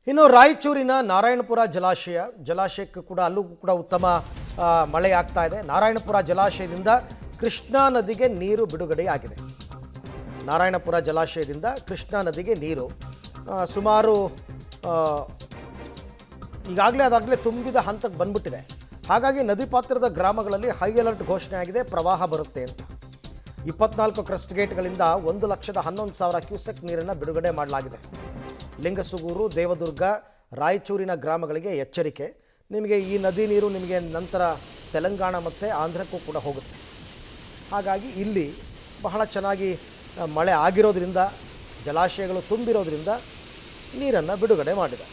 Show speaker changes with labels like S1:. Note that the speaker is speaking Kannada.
S1: ಇನ್ನು ರಾಯಚೂರಿನ ನಾರಾಯಣಪುರ ಜಲಾಶಯಕ್ಕೂ ಕೂಡ ಅಲ್ಲೂ ಕೂಡ ಉತ್ತಮ ಮಳೆ ಆಗ್ತಾ ಇದೆ. ನಾರಾಯಣಪುರ ಜಲಾಶಯದಿಂದ ಕೃಷ್ಣಾ ನದಿಗೆ ನೀರು ಬಿಡುಗಡೆಯಾಗಿದೆ. ನಾರಾಯಣಪುರ ಜಲಾಶಯದಿಂದ ಕೃಷ್ಣಾ ನದಿಗೆ ನೀರು ಸುಮಾರು ಅದಾಗಲೇ ತುಂಬಿದ ಹಂತಕ್ಕೆ ಬಂದ್ಬಿಟ್ಟಿದೆ. ಹಾಗಾಗಿ ನದಿ ಪಾತ್ರದ ಗ್ರಾಮಗಳಲ್ಲಿ ಹೈ ಅಲರ್ಟ್ ಘೋಷಣೆ ಆಗಿದೆ, ಪ್ರವಾಹ ಬರುತ್ತೆ ಅಂತ. 24 ಕ್ರಸ್ಟ್ ಗೇಟ್ಗಳಿಂದ 1,11,000 ಕ್ಯೂಸೆಕ್ ನೀರನ್ನು ಬಿಡುಗಡೆ ಮಾಡಲಾಗಿದೆ. ಲಿಂಗಸುಗೂರು, ದೇವದುರ್ಗ, ರಾಯಚೂರಿನ ಗ್ರಾಮಗಳಿಗೆ ಎಚ್ಚರಿಕೆ. ನಿಮಗೆ ಈ ನದಿ ನೀರು ನಿಮಗೆ ನಂತರ ತೆಲಂಗಾಣ ಮತ್ತು ಆಂಧ್ರಕ್ಕೂ ಕೂಡ ಹೋಗುತ್ತೆ. ಹಾಗಾಗಿ ಇಲ್ಲಿ ಬಹಳ ಚೆನ್ನಾಗಿ ಮಳೆ ಆಗಿರೋದ್ರಿಂದ, ಜಲಾಶಯಗಳು ತುಂಬಿರೋದ್ರಿಂದ ನೀರನ್ನು ಬಿಡುಗಡೆ ಮಾಡಿದೆ.